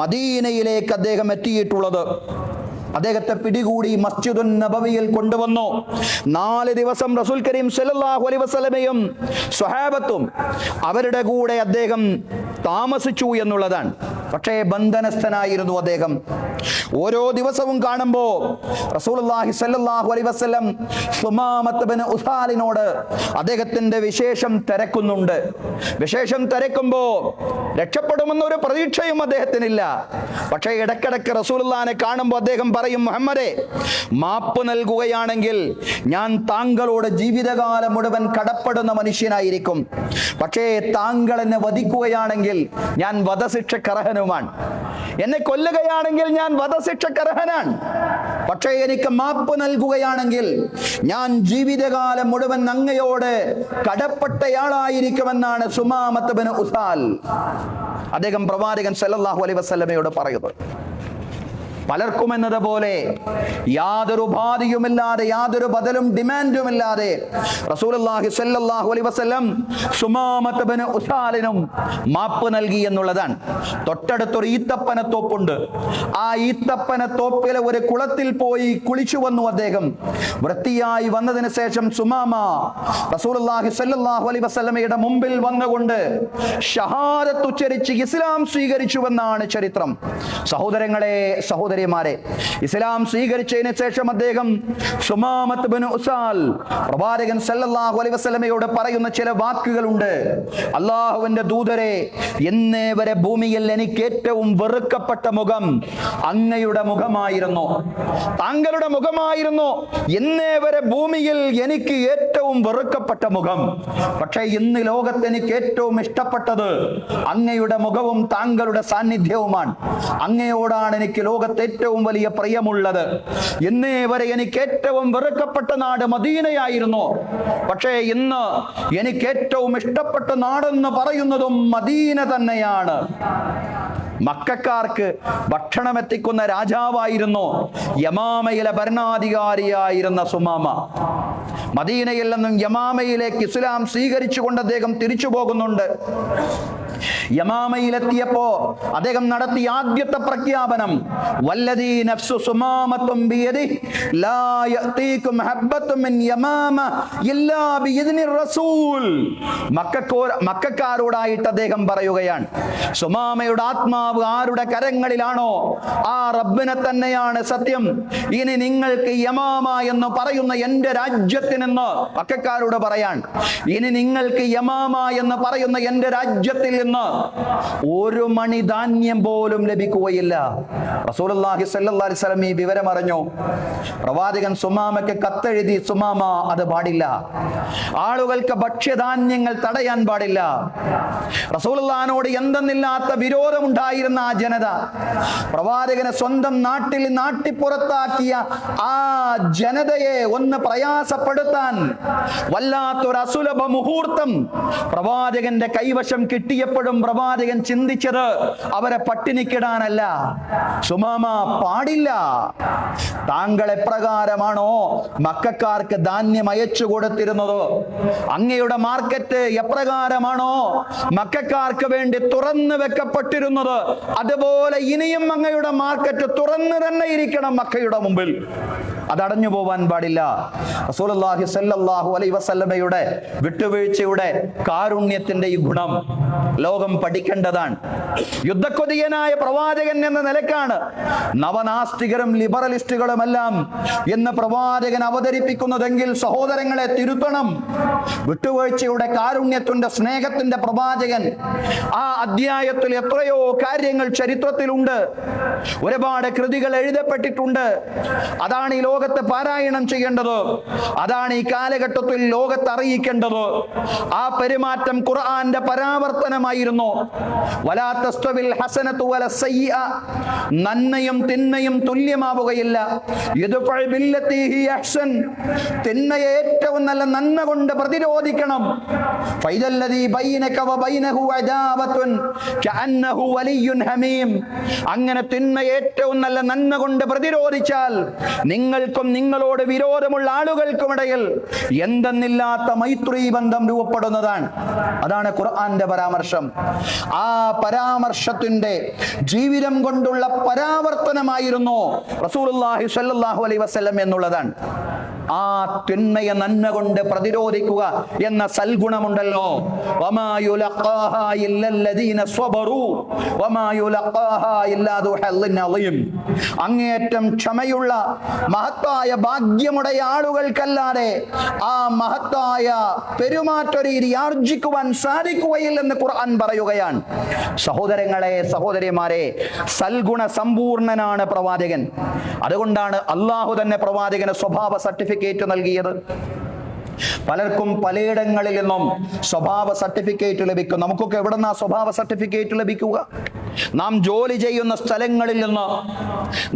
മദീനയിലേക്ക് അദ്ദേഹം എത്തിയിട്ടുള്ളത്. അദ്ദേഹത്തെ പിടികൂടി മസ്ജിദുൻ നബവിയിൽ കൊണ്ടുവന്നു. 4 ദിവസം റസൂൽ കരീം സല്ലല്ലാഹു അലൈഹി വസല്ലമയും സ്വഹാബത്തും അവരുടെ കൂടെ അദ്ദേഹം താമസിച്ചു എന്നുള്ളതാണ്. പക്ഷേ ബന്ധനസ്ഥനായിരുന്നു അദ്ദേഹം. ഓരോ ദിവസവും കാണുമ്പോൾ റസൂലുള്ളാഹി സ്വല്ലല്ലാഹു അലൈഹി വസല്ലം സുമാമത്ത് ഇബ്നു ഉസാലിനോട് അദ്ദേഹത്തിന്റെ വിശേഷം തിരക്കുന്നുണ്ട്. വിശേഷം തിരക്കുമ്പോൾ രക്ഷപ്പെടുമെന്നൊരു പ്രതീക്ഷയും അദ്ദേഹത്തിനില്ല. പക്ഷേ ഇടയ്ക്കിടയ്ക്ക് റസൂലുള്ളാഹിനെ കാണുമ്പോൾ അദ്ദേഹം പറയും, മുഹമ്മദേ, മാപ്പ് നൽകുകയാണെങ്കിൽ ഞാൻ താങ്കളോട് ജീവിതകാലം മുഴുവൻ കടപ്പെടുന്ന മനുഷ്യനായിരിക്കും. പക്ഷേ താങ്കൾ എന്നെ വധിക്കുകയാണെങ്കിൽ ഞാൻ വധശിക്ഷക്കർഹനുമാണ്. എന്നെ കൊല്ലുകയാണെങ്കിൽ ഞാൻ വധശിക്ഷക്കർഹനാണ്. പക്ഷേ എനിക്ക് മാപ്പ് നൽകുകയാണെങ്കിൽ ഞാൻ ജീവിതകാലം മുഴുവൻ അങ്ങയോട് കടപ്പെട്ടയാളായിരിക്കുമെന്നാണ് സുമാമത്ത് ബിൻ ഉസാൽ അദ്ദേഹം പ്രവാചകൻ സല്ലല്ലാഹു അലൈഹി വസല്ലമയോട് പറയുന്നത്. പലർക്കും എന്നതുപോലെ യാതൊരു ബാധ്യതയുമില്ലാതെ യാതൊരു ബദലും ഡിമാൻഡുമില്ലാതെ റസൂലുള്ളാഹി സ്വല്ലല്ലാഹു അലൈഹി വസല്ലം സുമാമത്ത് ബിൻ ഉസാലിനും മാപ്പ് നൽകി എന്നുള്ളതാണ്. തൊട്ടടുത്തൊരു ഈത്തപ്പനത്തോപ്പുണ്ട്. ആ ഈത്തപ്പനത്തോപ്പിലെ ഒരു കുളത്തിൽ പോയി കുളിച്ചു വന്നു അദ്ദേഹം. വൃത്തിയായി വന്നതിന് ശേഷം സുമാമ റസൂലുള്ളാഹി സ്വല്ലല്ലാഹു അലൈഹി വസല്ലമയുടെ മുമ്പിൽ വന്നുകൊണ്ട് ഷഹാദത്ത് ഉച്ചരിച്ച് ഇസ്ലാം സ്വീകരിച്ചുവെന്നാണ് ചരിത്രം. സഹോദരങ്ങളെ, സഹോദരിമാരെ, ഇസ്ലാം സ്വീകരിച്ചതിന് ശേഷം അദ്ദേഹം സുമാമത്ത് ബിൻ ഉസാൽ പ്രവാചകൻ സല്ലല്ലാഹു അലൈഹി വസല്ലമയോട് പറയുന്ന ചില വാക്കുകളുണ്ട്. അല്ലാഹുവിന്റെ ദൂതരെ, എന്നേ വരെ ഭൂമിയിൽ എനിക്ക് ഏറ്റവും വെറുക്കപ്പെട്ട മുഖം അങ്ങയുടെ മുഖമായിരുന്നു, താങ്കളുടെ മുഖമായിരുന്നു എന്നേ വരെ ഭൂമിയിൽ എനിക്ക് ഏറ്റവും വെറുക്കപ്പെട്ട മുഖം. പക്ഷേ ഇന്ന് ലോകത്ത് എനിക്ക് ഏറ്റവും ഇഷ്ടപ്പെട്ടത് അങ്ങയുടെ മുഖവും താങ്കളുടെ സാന്നിധ്യവുമാണ്. അങ്ങയോടാണ് എനിക്ക് ലോകത്ത് ഏറ്റവും വലിയ പ്രിയമുള്ളത്. ഇന്നേ വരെ എനിക്ക് ഏറ്റവും വെറുക്കപ്പെട്ട നാട് മദീനയായിരുന്നു. പക്ഷേ ഇന്ന് എനിക്ക് ഏറ്റവും ഇഷ്ടപ്പെട്ട നാടെന്ന് പറയുന്നതും മദീന തന്നെയാണ്. മക്കക്കാർക്ക് ഭക്ഷണം എത്തിക്കുന്ന രാജാവായിരുന്നു യമാമയിലെ ഭരണാധികാരിയായിരുന്ന സുമാമ. മദീനയിൽ നിന്നും യമാമയിലേക്ക് ഇസ്ലാം സ്വീകരിച്ചുകൊണ്ട് അദ്ദേഹം തിരിച്ചു പോകുന്നുണ്ട്. യമാമയിലെത്തിയപ്പോ അദ്ദേഹം നടത്തിയ ആദ്യത്തെ പ്രഖ്യാപനം, വല്ലദീ നഫ്സു സുമാമത്തും ബിയദിഹി ലാ യഅതീകും ഹബ്ബത്തും മിൻ യമാമ ഇല്ലാ ബിഇദ്നി റസൂൽ. മക്കക്കാരോടായിട്ട് അദ്ദേഹം പറയുകയാണ്, സുമാമയുടെ ആത്മാവ് ആരുടെ കരങ്ങളിലാണോ ആ റബ്ബിനെ തന്നെയാണ് സത്യം. ഇനി നിങ്ങൾക്ക് യമാമ എന്ന് പറയുന്ന എന്റെ രാജ്യത്തിൽ നിന്ന്, മക്കക്കാരോട് പറയാൻ, ഇനി നിങ്ങൾക്ക് യമാമ എന്ന് പറയുന്ന എന്റെ രാജ്യത്തിൽ നിന്ന് ഒരു മണി ധാന്യം പോലും ലഭിക്കുകയില്ല. റസൂലുള്ളാഹി സ്വല്ലല്ലാഹു അലൈഹി വസല്ലം ഈ വിവരം അറിഞ്ഞു. പ്രവാചകൻ സുമാമയ്ക്ക് കത്തെഴുതി, സുമാമ അത് പാടില്ല, ആളുകൾക്ക് ഭക്ഷ്യധാന്യങ്ങൾ തടയാൻ പാടില്ല. റസൂലുള്ളാഹിനോട് എന്തെന്നില്ലാത്ത വിരോധമുണ്ടായിരുന്ന ആ ജനത, പ്രവാചകനെ സ്വന്തം നാട്ടിൽ നാട്ടിപ്പുറത്താക്കിയ ആ ജനതയെ ഒന്ന് പ്രയാസപ്പെടുത്താൻ വല്ലാത്തൊരു അസുലഭ മുഹൂർത്തം പ്രവാചകന്റെ കൈവശം കിട്ടിയപ്പോഴും പ്രവാചകൻ ചിന്തിച്ചത് അവരെ പട്ടിണിക്കിടാനല്ല. സുമാമ പാടില്ല, താങ്കൾ എപ്രകാരമാണോ മക്കക്കാർക്ക് ധാന്യം അയച്ചു കൊടുത്തിരുന്നത്, അങ്ങയുടെ മാർക്കറ്റ് എപ്രകാരമാണോ മക്കക്കാർക്ക് വേണ്ടി തുറന്നു വെക്കപ്പെട്ടിരുന്നത്, അതുപോലെ ഇനിയും അങ്ങയുടെ മാർക്കറ്റ് തുറന്നു തന്നെ ഇരിക്കണം മക്കയുടെ മുമ്പിൽ, അതടഞ്ഞു പോവാൻ പാടില്ല. റസൂലുള്ളാഹി സ്വല്ലല്ലാഹു അലൈഹി വസല്ലമയുടെ വിട്ടുവീഴ്ചയുടെ കാരുണ്യത്തിന്റെ ഈ ഗുണം ലോകം പഠിക്കേണ്ടതാണ്. യുദ്ധക്കൊതിയനായ പ്രവാചകൻ എന്ന നിലക്കാണ് നവനാസ്തികരും ലിബറലിസ്റ്റുകളുമെല്ലാം എന്ന് പ്രവാചകൻ അവതരിപ്പിക്കുന്നതെങ്കിൽ സഹോദരങ്ങളെ തിരുത്തണം. വിട്ടുവീഴ്ചയുടെ കാരുണ്യത്തിന്റെ സ്നേഹത്തിന്റെ പ്രവാചകൻ, ആ അധ്യായത്തിൽ എത്രയോ കാര്യങ്ങൾ ചരിത്രത്തിലുണ്ട്, ഒരുപാട് കൃതികൾ എഴുതപ്പെട്ടിട്ടുണ്ട്. അതാണ് ഈ ലോകത്തെ പാരായണം ചെയ്യേണ്ടത്, അതാണ് ഈ കാലഘട്ടത്തിൽ ലോകത്തെ അറിയിക്കേണ്ടത്. ആ പെരുമാറ്റം ഖുർആന്റെ പരാവർത്തനമായിരുന്നു. വലാ തസ്തവിൽ ഹസനതു വല സയ്യിഅ, നന്മയും തിന്മയും തുല്യമാവുകയില്ല. യദ്ഫഉ ബില്ലതി ഹിയ അഹ്സൻ, തിന്മയെ ഏറ്റവും നല്ല നന്മ കൊണ്ട് പ്രതിരോധിക്കണം. ഫൈദല്ലദി ബൈനക വ ബൈനഹു അദാവത്തുൻ കഅന്നഹു വലിയ്യുൻ ഹമീം, അങ്ങനെ തിന്മയെ ഏറ്റവും നല്ല നന്മ കൊണ്ട് പ്രതിരോധിച്ചാൽ നിങ്ങൾക്കും നിങ്ങളോട് വിരോധമുള്ള ആളുകൾക്കുമിടയിൽ എന്തെന്നില്ലാത്ത മൈത്രി ബന്ധം രൂപപ്പെടുന്നതാണ്. അതാണ് ഖുർആന്റെ പരാമർശം. ആ പരാമർശത്തിന്റെ ജീവിതം കൊണ്ടുള്ള പരാവർത്തനമായിരുന്നു റസൂലുള്ളാഹി സ്വല്ലല്ലാഹു അലൈഹി വസല്ലം എന്നുള്ളതാണ്. ആ തിന്മയെ നന്മ കൊണ്ട് പ്രതിരോധിക്കുക എന്ന സൽഗുണമുണ്ടല്ലോ. വമാ യുലഖാഹാ ഇല്ലല്ലദീന സ്വബറു വമാ യുലഖാഹാ ഇല്ലാ ദു ഹള്ളിൻ അളീം, അങ്ങേയറ്റം ക്ഷമയുള്ള മഹത്തായ ഭാഗ്യമുடைய ആളുകൾക്കല്ലാതെ ആ മഹത്തായ പെരുമാറ്റ രീതി ആർജിക്കുവാൻ സാധിക്കുകയില്ലെന്ന് ഖുർആൻ പറയുകയാണ്. സഹോദരങ്ങളെ, സഹോദരിമാരെ, സൽഗുണ സമ്പൂർണനാണ് പ്രവാചകൻ. അതുകൊണ്ടാണ് അള്ളാഹു തന്നെ പ്രവാചകന് സ്വഭാവ സർട്ടിഫിക്കറ്റ് നൽകിയത്. പലർക്കും പലയിടങ്ങളിൽ നിന്നും സ്വഭാവ സർട്ടിഫിക്കറ്റ് ലഭിക്കും. നമുക്കൊക്കെ എവിടെന്നാ സ്വഭാവ സർട്ടിഫിക്കറ്റ് ലഭിക്കുക? നാം ജോലി ചെയ്യുന്ന സ്ഥലങ്ങളിൽ നിന്ന്,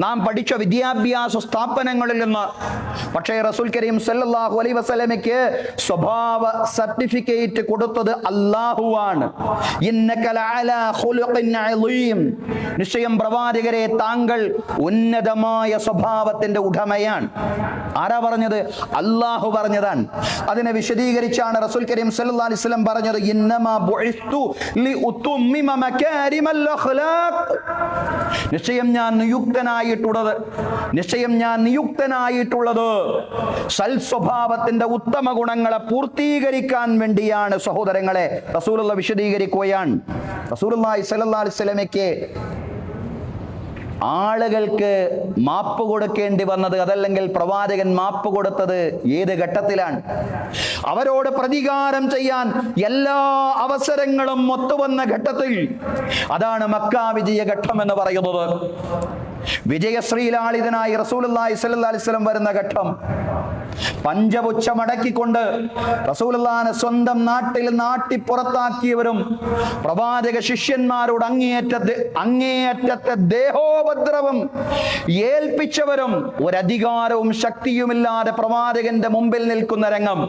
നാം പഠിച്ച വിദ്യാഭ്യാസ സ്ഥാപനങ്ങളിൽ നിന്ന്. പക്ഷേ റസൂൽ കരീം സല്ലല്ലാഹു അലൈഹി വസല്ലമയ്ക്ക് സ്വഭാവ സർട്ടിഫിക്കറ്റ് കൊടുത്തത് അല്ലാഹുവാണ്. ഇന്നക ലഅലാ ഖുലുഖിൻ അളീം, നിശ്ചയം പ്രവാചകരെ താങ്കൾ ഉന്നതമായ സ്വഭാവത്തിന്റെ ഉടമയാണ്. ആരാ പറഞ്ഞത്? അല്ലാഹു പറഞ്ഞതാണ്. അതിനെ വിശദീകരിച്ചാണ് റസൂൽ കരീം സല്ലല്ലാഹു അലൈഹി വസല്ലം പറഞ്ഞത്, ഇന്നമാ ബുഇസ്തു ലിഉതുമ്മിമ മകാരിമൽ അഖ്ലാഖ്, നിശ്ചയം ഞാൻ നിയുക്തനായിട്ടുള്ളത് സൽസ്വഭാവത്തിന്റെ ഉത്തമ ഗുണങ്ങളെ പൂർത്തീകരിക്കാൻ വേണ്ടിയാണ്. സഹോദരങ്ങളെ, റസൂലുള്ളാഹി വിശദീകരിക്കുകയാണ്. റസൂലുള്ളാഹി സ്വല്ലല്ലാഹു അലൈഹി വസല്ലമയ്ക്ക് ആളുകൾക്ക് മാപ്പ് കൊടുക്കേണ്ടി വന്നത്, അതല്ലെങ്കിൽ പ്രവാചകൻ മാപ്പ് കൊടുത്തത് ഏത് ഘട്ടത്തിലാണ്? അവരോട് പ്രതികാരം ചെയ്യാൻ എല്ലാ അവസരങ്ങളും ഒത്തുവന്ന ഘട്ടത്തിൽ. അതാണ് മക്ക വിജയ ഘട്ടം എന്ന് പറയുന്നത്. വിജയശ്രീലാളിതനായി റസൂലുള്ളാഹി സ്വല്ലല്ലാഹു അലൈഹി വസല്ലം വരുന്ന ഘട്ടം. പഞ്ചപുച്ഛമടക്കിക്കൊണ്ട് റസൂലുള്ളാഹിനെ സ്വന്തം നാട്ടി പുറത്താക്കിയവരും പ്രവാചക ശിഷ്യന്മാരോട് അങ്ങേയറ്റത്തെ ദേഹോപദ്രവം ഏൽപ്പിച്ചവരും ഒരധികാരവും ശക്തിയുമില്ലാതെ പ്രവാചകന്റെ മുമ്പിൽ നിൽക്കുന്ന രംഗം.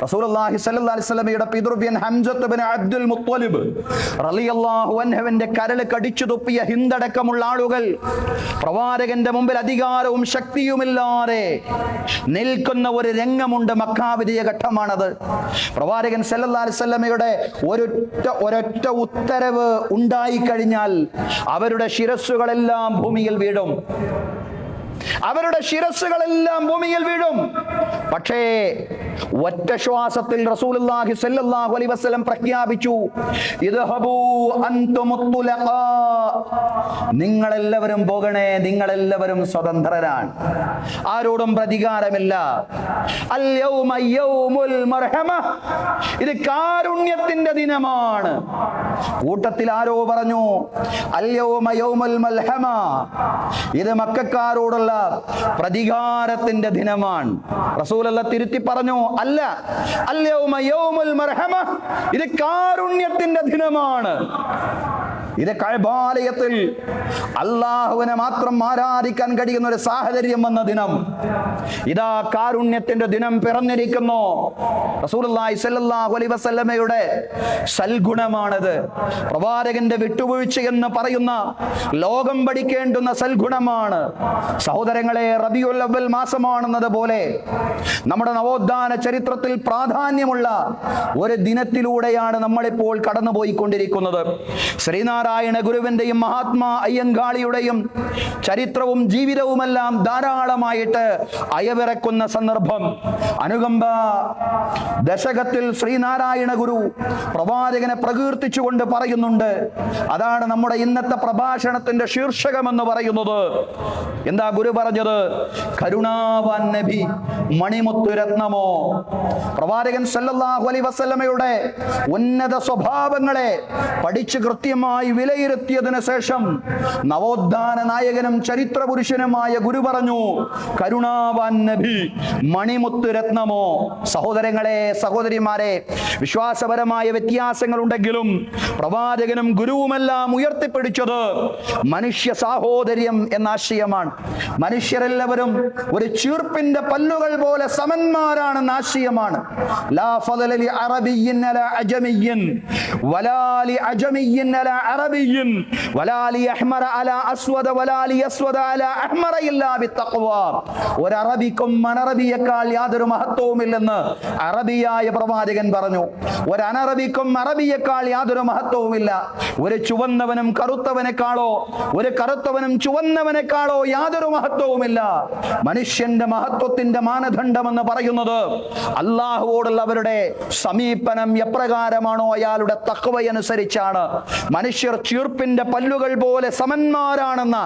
റസൂലുള്ളാഹി സ്വല്ലല്ലാഹു അലൈഹി വസല്ലമയുടെ പിതൃവ്യൻ ഹംസത്ത് ഇബ്നു അബ്ദുൽ മുത്തലിബ് റളിയല്ലാഹു അൻഹുവിന്റെ കരൾ കടിച്ചു തുപ്പിയ ഹിന്ദടക്കമുള്ള ആളുകൾ പ്രവാചകന്റെ മുമ്പിൽ അധികാരവും ശക്തിയുമില്ലാതെ നിൽക്കുന്ന ഒരു രംഗമുണ്ട്. മക്ക വിജയ ഘട്ടമാണത്. പ്രവാചകൻ സല്ലല്ലാഹു അലൈഹി വസല്ലമയുടെ ഒരൊറ്റ ഉത്തരവ് ഉണ്ടായിക്കഴിഞ്ഞാൽ അവരുടെ ശിരസ്സുകളെല്ലാം ഭൂമിയിൽ വീഴും. പക്ഷേ ഒറ്റ ശ്വാസത്തിൽ റസൂലുള്ളാഹി സ്വല്ലല്ലാഹു അലൈഹി വസല്ലം പ്രഖ്യാപിച്ചു, ഇദ്ഹബൂ അൻതുമുത് തുലഖാ, നിങ്ങളെല്ലാവരും പോകണേ, നിങ്ങളെല്ലാവരും സ്വതന്ത്രരാണ്, ആരോടും പ്രതികാരമില്ല. അൽ യൗമ യൗമുൽ മർഹമ, ഇത് കാരുണ്യത്തിന്റെ ദിനമാണ്. കൂട്ടത്തിൽ ആരോ പറഞ്ഞു അൽ യൗമ യൗമുൽ മൽഹമ, ഇത് മക്കക്കാരോടുള്ള പ്രതികാരത്തിന്റെ ദിനമാണ്. റസൂലുള്ളാഹി തിരുത്തി പറഞ്ഞു, അല്ല, അൽ യൗമ യൗമുൽ മർഹമ, ഇത് കാരുണ്യത്തിന്റെ ദിനമാണ്. ഇത് കഅബാലയത്തിൽ അല്ലാഹുവിനെ മാത്രം ആരാധിക്കാൻ കഴിയുന്ന ഒരു സാഹചര്യം വന്ന ദിനം. ഇതാ കാരുണ്യത്തിന്റെ ദിനം പിറന്നിരിക്കുന്നു. റസൂലുള്ളാഹി സ്വല്ലല്ലാഹു അലൈഹി വസല്ലമയുടെ സൽഗുണമാണത്. പ്രവാചകന്റെ വിട്ടുവീഴ്ച എന്ന് പറയുന്ന ലോകം പഠിക്കേണ്ടുന്ന സൽഗുണമാണ്. സഹോദരങ്ങളെ, റബീഉൽ അവ്വൽ മാസമാണെന്നത് പോലെ നമ്മുടെ നവോത്ഥാന ചരിത്രത്തിൽ പ്രാധാന്യമുള്ള ഒരു ദിനത്തിലൂടെയാണ് നമ്മളിപ്പോൾ കടന്നുപോയിക്കൊണ്ടിരിക്കുന്നത്. ശ്രീനാരായണ ഗുരുവിന്റെയും മഹാത്മാ അയ്യങ്കാളിയുടെയും ചരിത്രവും ജീവിതവുമെല്ലാം ധാരാളമായിട്ട് അയവിറക്കുന്ന സന്ദർഭം. അനുകമ്പ ദശകത്തിൽ ശ്രീനാരായണ ഗുരു പ്രവാചകനെ പ്രകീർത്തിച്ചുകൊണ്ട് പറയുന്നുണ്ട്. അതാണ് നമ്മുടെ ഇന്നത്തെ പ്രഭാഷണത്തിന്റെ ശീർഷകമെന്ന് പറയുന്നത്. എന്താ ഗുരു പറഞ്ഞത്? കരുണാവാൻ നബി, മണിമുത്തുരത്നമോ. പ്രവാചകൻ സല്ലല്ലാഹു അലൈഹി വസല്ലമയുടെ ഉന്നത സ്വഭാവങ്ങളെ പഠിച്ച് കൃത്യമായി വിലയിരുത്തിയതിനു ശേഷം നവോത്ഥാന നായകനും ചരിത്ര പുരുഷനുമായ ഗുരു പറഞ്ഞു, കരുണാവാൻ നബി, മണിമുത്തുരത്നമോ. സഹോദരങ്ങളെ, സഹോദരിമാരെ, വിശ്വാസപരമായ വ്യത്യാസങ്ങൾ ഉണ്ടെങ്കിലും പ്രവാചകനും ഗുരുവുമെല്ലാം ഉയർത്തിപ്പിടിച്ചത് മനുഷ്യ സാഹോദര്യം എന്ന ആശയമാണ്. മനുഷ്യരെല്ലാവരും ഒരു ചീർപ്പിന്റെ പല്ലുകൾ പോലെ സമന്മാരാണെന്ന ആശയമാണ്. ലാ ഫളല ലി അറബിയ്യിൻ അലാ അജമിയ്യിൻ വലാ ലി അജമിയ്യിൻ അലാ അറബിയ്യിൻ വലാ ലി അഹ്മറ അലാ അസ്വദ വലാ ലി അസ്വദ അലാ അഹ്മറ ഇല്ലാ ബിത്തഖ്വാ. ഒരു അറബിക്കും അനറബിയേക്കാൾ യാതൊരു മഹത്വവുമില്ലെന്ന് അറബിയായ പ്രവാചകൻ പറഞ്ഞു. ഒരു അനറബിക്കും അറബിയേക്കാൾ യാതൊരു മഹത്വവുമില്ല. ഒരു ചുവന്നവനും കറുത്തവനേക്കാളോ ഒരു കറുത്തവനും ചുവന്നവനേക്കാളോ യാതൊരു മഹത്വവുമില്ല. മനുഷ്യന്റെ മഹത്വത്തിന്റെ മാനദണ്ഡമെന്ന് പറയുന്നത് അല്ലാഹുവോടുള്ള അവരുടെ സമീപനം എപ്രകാരമാണോ അയാളുടെ തഖ്വയനുസരിച്ചാണ്. മനുഷ്യർ ചീർപ്പിന്റെ പല്ലുകൾ പോലെ സമന്മാരാണെന്ന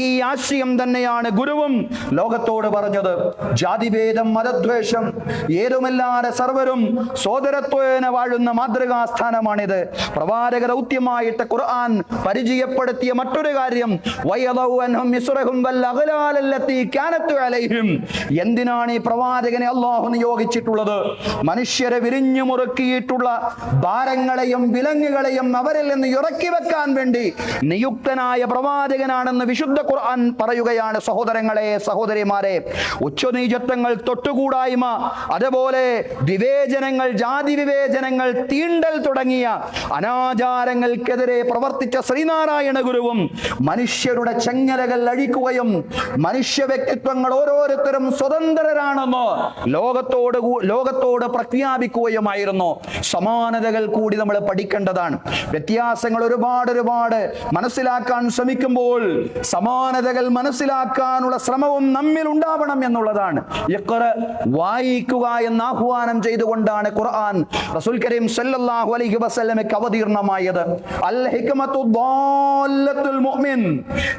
ഈ ആശയം തന്നെയാണ് ഗുരുവും ലോകത്തോട് പറഞ്ഞത്. ജാതിഭേദം, മതദ്വേഷം ഏതുമല്ലാതെ സർവരും സോദരത്വേന വാഴുന്ന മാതൃകാസ്ഥാനമാണിത്. പ്രവാചക ദൗത്യമായിട്ട് ഖുർആൻ പരിചയപ്പെടുത്തിയ മറ്റൊരു കാര്യം, എന്തിനാണ് ഈ പ്രവാചകനെ അല്ലാഹു നിയോഗിച്ചിട്ടുള്ളത്? മനുഷ്യരെ വിരിഞ്ഞു മുറുക്കിയിട്ടുള്ള ഭാരങ്ങളെയും വിലങ്ങുകളെയും അവരിൽ നിന്ന് ഇറക്കി വഴിയാക്കാൻ വേണ്ടി നിയുക്തനായ പ്രവാചകനാണെന്ന് വിശുദ്ധ ഖുർആൻ പറയുകയാണ്. സഹോദരങ്ങളെ, സഹോദരിമാരെ, ഉച്ചനീചത്വങ്ങൾ, തൊട്ടുകൂടായ്മ, അതുപോലെ വിവേചനങ്ങൾ, ജാതി വിവേചനങ്ങൾ, തീണ്ടൽ തുടങ്ങിയ അനാചാരങ്ങൾക്കെതിരെ പ്രവർത്തിച്ച ശ്രീനാരായണ ഗുരുവും മനുഷ്യരുടെ ചെങ്ങലകൾ അഴിക്കുകയും മനുഷ്യ വ്യക്തിത്വങ്ങൾ ഓരോരുത്തരും സ്വതന്ത്രരാണെന്ന് ലോകത്തോട് പ്രഖ്യാപിക്കുകയുമായിരുന്നു. സമാനതകൾ കൂടി നമ്മൾ പഠിക്കേണ്ടതാണ്. വ്യത്യാസങ്ങൾ ഒരുപാട് മനസ്സിലാക്കാൻ ശ്രമിക്കുമ്പോൾ സമാനതകൾ മനസ്സിലാക്കാനുള്ള ശ്രമവും നമ്മിൽ ഉണ്ടാവണം എന്നുള്ളതാണ്. വായിക്കുക എന്ന് ആഹ്വാനം ചെയ്തുകൊണ്ടാണ് ഖുർആൻ റസൂൽ കരീം സല്ലല്ലാഹു അലൈഹി വസല്ലമയ്ക്ക് അവതീർണമായത്. അൽ ഹിക്മത്തു ദാല്ലത്തുൽ മുഅ്മിൻ,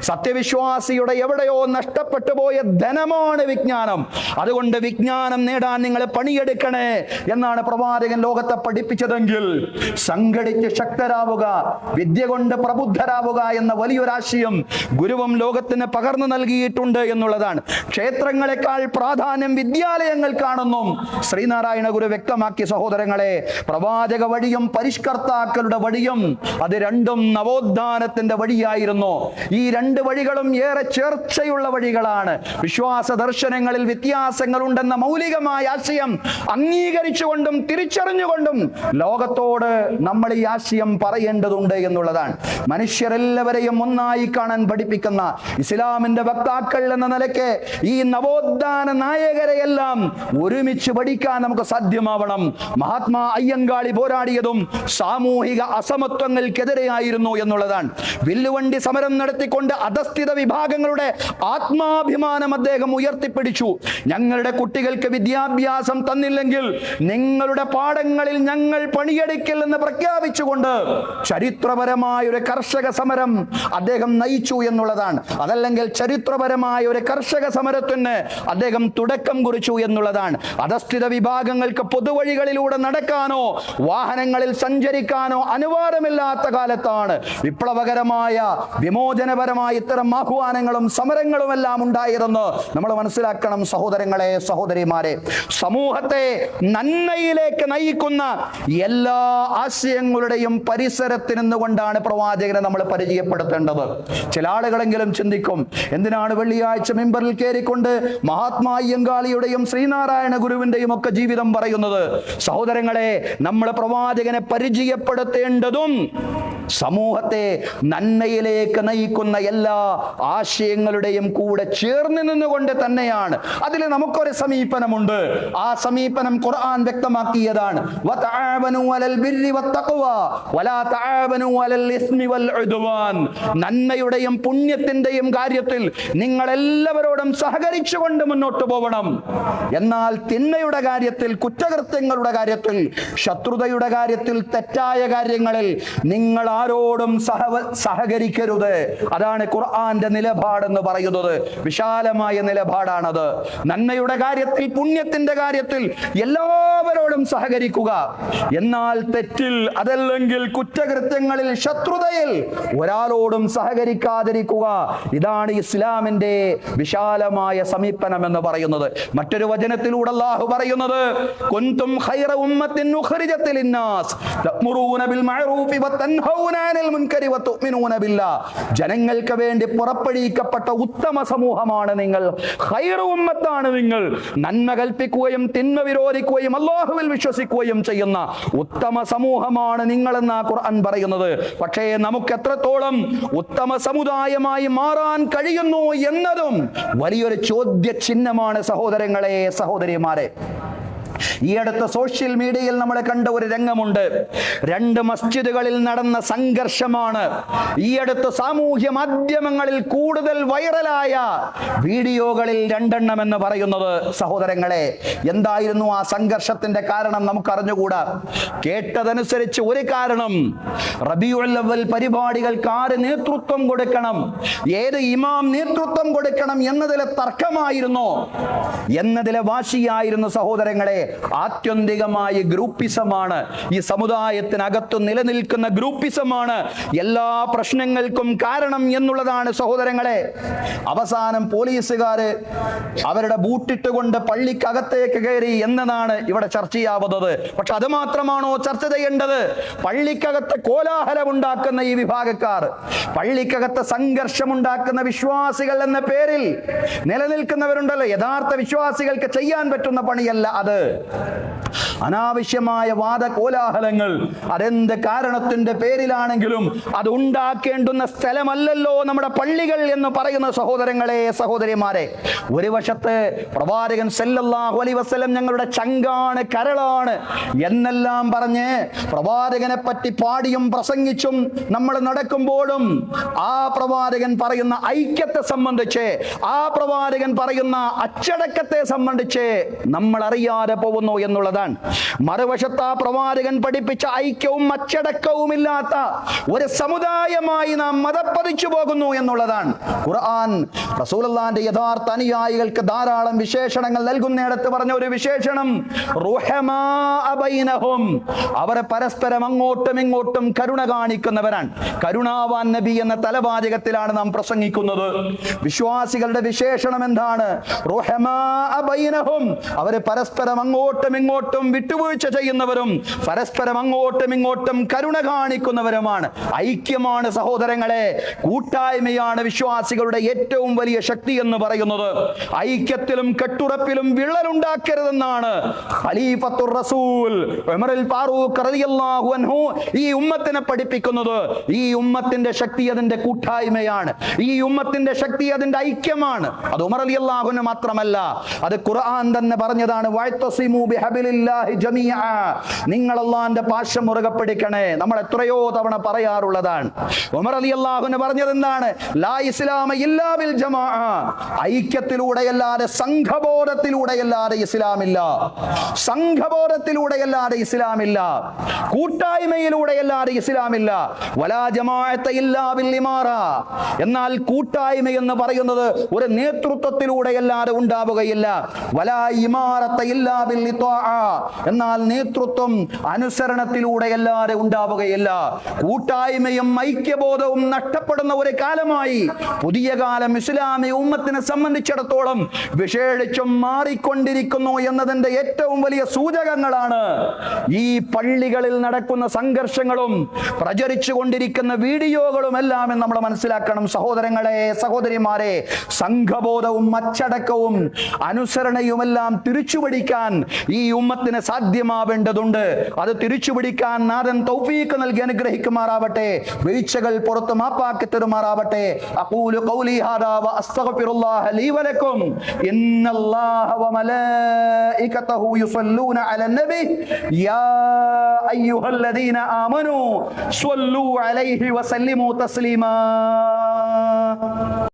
സത്യവിശ്വാസിയുടെ എവിടെയോ നഷ്ടപ്പെട്ടു പോയ ധനമാണ് വിജ്ഞാനം. അതുകൊണ്ട് വിജ്ഞാനം നേടാൻ നിങ്ങൾ പണിയെടുക്കണേ എന്നാണ് പ്രവാചകൻ ലോകത്തെ പഠിപ്പിച്ചതെങ്കിൽ സംഘടിച്ച് ശക്തരാവുക, വിദ്യ കൊണ്ട് പ്രബുദ്ധരാവുക എന്ന വലിയൊരാശയം ഗുരുവും ലോകത്തിന് പകർന്നു നൽകിയിട്ടുണ്ട് എന്നുള്ളതാണ്. ക്ഷേത്രങ്ങളെക്കാൾ പ്രാധാന്യം വിദ്യാലയങ്ങൾക്കാണെന്നും ശ്രീനാരായണ ഗുരു വ്യക്തമാക്കി. സഹോദരങ്ങളെ, പ്രവാചക വഴിയും പരിഷ്കർത്താക്കളുടെ വഴിയും അത് രണ്ടും നവോത്ഥാനത്തിന്റെ വഴിയായിരുന്നു. ഈ രണ്ട് വഴികളും ഏറെ ചേർച്ചയുള്ള വഴികളാണ്. വിശ്വാസ ദർശനങ്ങളിൽ വ്യത്യാസങ്ങൾ ഉണ്ടെന്ന മൗലികമായ ആശയം അംഗീകരിച്ചുകൊണ്ടും തിരിച്ചറിഞ്ഞുകൊണ്ടും ലോകത്തോട് നമ്മൾ ഈ ആശയം പറയേണ്ടതുണ്ട് എന്നുള്ളതാണ്. മനുഷ്യരെല്ലാവരെയും ഒന്നായി കാണാൻ പഠിപ്പിക്കുന്ന ഇസ്ലാമിന്റെ വക്താക്കൾ എന്ന നിലയ്ക്ക് ഈ നവോത്ഥാന നായകരെയെല്ലാം ഒരുമിച്ച് പഠിക്കാൻ നമുക്ക് സാധ്യമാവണം. മഹാത്മാ അയ്യങ്കാളി പോരാടിയതും സാമൂഹിക അസമത്വങ്ങൾക്കെതിരെയായിരുന്നു എന്നുള്ളതാണ്. വില്ലുവണ്ടി സമരം നടത്തിക്കൊണ്ട് അധസ്ഥിത വിഭാഗങ്ങളുടെ ആത്മാഭിമാനം അദ്ദേഹം ഉയർത്തിപ്പിടിച്ചു. ഞങ്ങളുടെ കുട്ടികൾക്ക് വിദ്യാഭ്യാസം തന്നില്ലെങ്കിൽ നിങ്ങളുടെ പാടങ്ങളിൽ ഞങ്ങൾ പണിയെടുക്കില്ലെന്ന് പ്രഖ്യാപിച്ചുകൊണ്ട് ചരിത്രപരമായ ഒരു കർഷക സമരം അദ്ദേഹം നയിച്ചു എന്നുള്ളതാണ്. അതല്ലെങ്കിൽ ചരിത്രപരമായ ഒരു കർഷക സമരത്തിന് അദ്ദേഹം തുടക്കം കുറിച്ചു എന്നുള്ളതാണ്. അധസ്ഥിത വിഭാഗങ്ങൾക്ക് പൊതുവഴികളിലൂടെ നടക്കാനോ വാഹനങ്ങളിൽ സഞ്ചരിക്കാനോ അനുവാദമില്ലാത്ത കാലത്താണ് വിപ്ലവകരമായ വിമോചനപരമായ ഇത്തരം ആഹ്വാനങ്ങളും സമരങ്ങളും എല്ലാം ഉണ്ടായതെന്ന് നമ്മൾ മനസ്സിലാക്കണം. സഹോദരങ്ങളെ, സഹോദരിമാരെ, സമൂഹത്തെ നന്മയിലേക്ക് നയിക്കുന്ന എല്ലാ ആശയങ്ങളുടെയും പരിസരത്തിൽ നിന്നുകൊണ്ടാണ് പ്രവാചകനെ നമ്മൾ പരിചയപ്പെടുത്തേണ്ടത്. ചില ആളുകളെങ്കിലും ചിന്തിക്കും, എന്തിനാണ് വെള്ളിയാഴ്ച മിമ്പറിൽ കയറിക്കൊണ്ട് മഹാത്മാ അയ്യങ്കാളിയുടെയും ശ്രീനാരായണ ഗുരുവിന്റെയും ഒക്കെ ജീവിതം പറയുന്നത്? സഹോദരങ്ങളെ, നമ്മൾ പ്രവാചകനെ പരിചയപ്പെടുത്തേണ്ടതും സമൂഹത്തെ നന്മയിലേക്ക് നയിക്കുന്ന എല്ലാ ആശയങ്ങളുടെയും കൂടെ ചേർന്ന് നിന്നുകൊണ്ട് തന്നെയാണ്. അതിൽ നമുക്കൊരു സമീപനമുണ്ട്. ആ സമീപനം ഖുർആൻ വ്യക്തമാക്കിയതാണ്. നന്മയുടെയും പുണ്യത്തിന്റെയും കാര്യത്തിൽ നിങ്ങൾ എല്ലാവരോടും സഹകരിച്ചുകൊണ്ട് മുന്നോട്ട് പോകണം. എന്നാൽ തിന്മയുടെ കാര്യത്തിൽ, കുറ്റകൃത്യങ്ങളുടെ കാര്യത്തിൽ, ശത്രുതയുടെ കാര്യത്തിൽ, തെറ്റായ കാര്യങ്ങളിൽ നിങ്ങൾ ആരോടും സഹകരിക്കരുത്. അതാണ് ഖുർആന്റെ നിലപാടെന്ന് പറയുന്നത്. വിശാലമായ നിലപാടാണത്. നന്മയുടെ കാര്യത്തിൽ, പുണ്യത്തിന്റെ കാര്യത്തിൽ എല്ലാവരോടും സഹകരിക്കുക. എന്നാൽ തെറ്റിൽ, അതല്ലെങ്കിൽ കുറ്റകൃത്യങ്ങളിൽ, ശത്രുതയിൽ ഒരാളോടും സഹകരിക്കാതിരിക്കുക. ഇതാണ് ഇസ്ലാമിന്റെ വിശാലമായ സമീപനം എന്ന് പറയുന്നത്. മറ്റൊരു വചനത്തിലൂടെ അല്ലാഹു പറയുന്നത്, കുൻതും ഖൈറ ഉമ്മത്തിൻ ഉഖ്രിജത് ലിന്നാസ് തഅ്മുറൂന ബിൽ മഅറൂഫി വതൻഹൗന അനിൽ മുൻകരി വതുഅ്മിനൂന ബില്ലാഹ്. ജനങ്ങൾക്ക് വേണ്ടി പുറപ്പെടുവിക്കപ്പെട്ട ഉത്തമ സമൂഹമാണ് നിങ്ങൾ. ഖൈറ ഉമ്മത്താണ് നിങ്ങൾ. നന്മ കൽപ്പിക്കുകയും തിന്മ വിരോധിക്കുകയും അല്ലാഹുവിൽ വിശ്വസിക്കുകയും ചെയ്യുന്ന ഉത്തമ സമൂഹമാണ് നിങ്ങളെന്ന ഖുർആൻ പറയുന്നത്. പക്ഷേ നമുക്ക് എത്രത്തോളം ഉത്തമ സമുദായമായി മാറാൻ കഴിയുന്നു എന്നതും വലിയൊരു ചോദ്യചിഹ്നമാണ്. സഹോദരങ്ങളെ, സഹോദരിമാരെ, ഈ അടുത്ത സോഷ്യൽ മീഡിയയിൽ നമ്മൾ കണ്ട ഒരു രംഗമുണ്ട്. രണ്ട് മസ്ജിദുകളിൽ നടന്ന സംഘർഷമാണ് ഈ അടുത്ത സാമൂഹ്യ മാധ്യമങ്ങളിൽ കൂടുതൽ വൈറലായ വീഡിയോകളിൽ രണ്ടെണ്ണം എന്ന് പറയുന്നത്. സഹോദരങ്ങളെ, എന്തായിരുന്നു ആ സംഘർഷത്തിന്റെ കാരണം നമുക്ക് അറിഞ്ഞുകൂടാ. കേട്ടതനുസരിച്ച് ഒരു കാരണം, റബീഉൽ അവ്വൽ പരിപാടികൾക്ക് ആര് നേതൃത്വം കൊടുക്കണം, ഏത് ഇമാം നേതൃത്വം കൊടുക്കണം എന്നതിലെ തർക്കമായിരുന്നു, എന്നതിലെ വാശിയായിരുന്നു. സഹോദരങ്ങളെ, ആത്യന്തികമായ ഗ്രൂപ്പിസമാണ്, ഈ സമുദായത്തിനകത്ത് നിലനിൽക്കുന്ന ഗ്രൂപ്പിസമാണ് എല്ലാ പ്രശ്നങ്ങൾക്കും കാരണം എന്നുള്ളതാണ് സഹോദരങ്ങളെ. അവസാനം പോലീസുകാര് അവരുടെ ബൂട്ടിട്ടുകൊണ്ട് പള്ളിക്കകത്തേക്ക് കയറി എന്നതാണ് ഇവിടെ ചർച്ച ചെയ്യാവുന്നത്. പക്ഷെ അത് മാത്രമാണോ ചർച്ച ചെയ്യേണ്ടത്? പള്ളിക്കകത്ത് കോലാഹലമുണ്ടാക്കുന്ന ഈ വിഭാഗക്കാർ, പള്ളിക്കകത്ത് സംഘർഷമുണ്ടാക്കുന്ന വിശ്വാസികൾ എന്ന പേരിൽ നിലനിൽക്കുന്നവരുണ്ടല്ലോ, യഥാർത്ഥ വിശ്വാസികൾക്ക് ചെയ്യാൻ പറ്റുന്ന പണിയല്ല അത്. അനാവശ്യമായ വാദകോലാഹലങ്ങൾ അതെന്ത് കാരണത്തിന്റെ പേരിലാണെങ്കിലും അത് ഉണ്ടാക്കേണ്ടുന്ന സ്ഥലമല്ലല്ലോ നമ്മുടെ പള്ളികൾ എന്ന് പറയുന്ന സഹോദരങ്ങളെ, സഹോദരിമാരെ. ഒരു വശത്ത് പ്രവാചകൻ സല്ലല്ലാഹു അലൈഹി വസല്ലം ഞങ്ങളുടെ ചങ്കാണ്, കരളാണ് എന്നെല്ലാം പറഞ്ഞ് പ്രവാചകനെ പറ്റി പാടിയും പ്രസംഗിച്ചും നമ്മൾ നടക്കുമ്പോഴും ആ പ്രവാചകൻ പറയുന്ന ഐക്യത്തെ സംബന്ധിച്ച്, ആ പ്രവാചകൻ പറയുന്ന അച്ചടക്കത്തെ സംബന്ധിച്ച് നമ്മൾ അറിയാതെ പോകുന്നു എന്നുള്ളതാണ്. മറുവശത്ത് ആ പ്രവാചകൻ പഠിപ്പിച്ച ഐക്യവും അച്ചടക്കവും ഇല്ലാത്ത ഒരു സമുദായമായി നാം മതപ്പതിച്ചു പോകുന്നു എന്നുള്ളതാണ്. ഖുർആൻ റസൂലുള്ളാഹിന്റെ യഥാർത്ഥ അനുയായികൾക്ക് ധാരാളം വിശേഷണങ്ങൾ നൽകുന്നിടത്ത് പറഞ്ഞ ഒരു വിശേഷണം റുഹമാ ബൈനഹും, അവരെ പരസ്പരം അങ്ങോട്ടും ഇങ്ങോട്ടും കരുണ കാണിക്കുന്നവരാണ്. കരുണാവാൻ നബി എന്ന തലവാചകത്തിലാണ് നാം പ്രസംഗിക്കുന്നത്. വിശ്വാസികളുടെ വിശേഷണം എന്താണ്? റുഹമാ ബൈനഹും, അവരെ പരസ്പരം അങ്ങോട്ടും ഇങ്ങോട്ടും വിട്ടുവീഴ്ച ചെയ്യുന്നവരും പരസ്പരം അങ്ങോട്ടും ഇങ്ങോട്ടും കരുണ കാണിക്കുന്നവരുമാണ്. ഐക്യമാണ് സഹോദരങ്ങളെ, കൂട്ടായ്മയാണ് വിശ്വാസികളുടെ ഏറ്റവും വലിയ ശക്തി എന്ന് പറയുന്നത്. ഐക്യത്തിലും കെട്ടുറപ്പിലും വിള്ളലുണ്ടാക്കരുതെന്നാണ് ഖലീഫത്തുർ റസൂൽ ഉമറുൽ ഫാറൂഖ് റളിയല്ലാഹു അൻഹു ഈ ഉമ്മത്തിനെ പഠിപ്പിക്കുന്നത്. ഈ ഉമ്മത്തിന്റെ ശക്തി അതിന്റെ കൂട്ടായ്മയാണ്, ഈ ഉമ്മത്തിന്റെ ശക്തി അതിന്റെ ഐക്യമാണ്. അത് ഉമർ റളിയല്ലാഹു അൻഹു മാത്രമല്ല, അത് ഖുർആൻ തന്നെ പറഞ്ഞതാണ്. വഅതസിമു ബിഹബിലില്ലാഹി ജമീഅ, നിങ്ങൾ അല്ലാഹുവിന്റെ പാശം മുറുകെ പിടിക്കണേ. നമ്മൾ എത്രയോ തവണ പറയാറുള്ളതാണ്. ഉമർ റളിയല്ലാഹു അൻഹു പറഞ്ഞത് എന്താണ്? ലാ ഇസ്ലാമ ഇല്ലാ ബിൽ ജമാഅ, ഐക്യത്തിലൂടെയല്ലാതെ സംഘബോധത്തിലൂടെയല്ലാതെ ഇസ്ലാമില്ല. സംഘബോധത്തിലൂടെയല്ലാതെ ഇസ്ലാമില്ല, കൂട്ടായ്മയിലൂടെയല്ലാതെ ഇസ്ലാമില്ല. വലാ ജമാഅത ഇല്ലാ ബിൽ ഇമാറ, എന്നാൽ കൂട്ടായ്മ എന്ന് പറയുന്നത് ഒരു നേതൃത്വത്തിലൂടെയല്ലാതെ ഉണ്ടാവുകയില്ല. വലാ ഇമാറത ഇല്ലാ ബിൽ ഇത്വാഅ, എന്നാൽ നേതൃത്വം അനുസരണത്തിലൂടെയല്ലാതെ ഉണ്ടാവുകയില്ല. കൂട്ടായ്മയും ഐക്യബോധവും നഷ്ടപ്പെടുന്ന ഒരു കാലമായി പുതിയ കാലം ഇസ്ലാമിക ഉമ്മത്തിനെ സംബന്ധിച്ചിടത്തോളം വിശേഷിച്ചും മാറിക്കൊണ്ടിരിക്കുന്നു എന്നതിന്റെ ഏറ്റവും വലിയ സൂചകങ്ങളാണ് ഈ പള്ളികളിൽ നടക്കുന്ന സംഘർഷങ്ങളും പ്രചരിച്ചു കൊണ്ടിരിക്കുന്ന വീഡിയോകളും എല്ലാം എന്ന് നമ്മൾ മനസ്സിലാക്കണം സഹോദരങ്ങളെ, സഹോദരിമാരെ. സംഘബോധവും അച്ചടക്കവും അനുസരണയുമെല്ലാം തിരിച്ചുപിടിക്കാൻ ഈ ഉമ്മത്തിന് സാധ്യമാവേണ്ടതുണ്ട്. അത് തിരിച്ചുപിടിക്കാൻ നാഥൻ തൗഫീഖ് നൽകി അനുഗ്രഹിക്കുമാറാവട്ടെ, വീഴ്ചകൾ പുറത്ത് മാപ്പാക്കി തരുമാറാവട്ടെ. അഖൂലു ഖൗലി ഹാദാ വഅസ്തഗ്ഫിറുല്ലാഹ ലീ വലക്കും. ഇന്നല്ലാഹ വമലായികതഹു യുസല്ലൂന അലൻ നബി യാ അയ്യുഹല്ലദീന ആമനൂ സ്വല്ലൂ അലൈഹി വസല്ലിമൂ തസ്ലീമാ.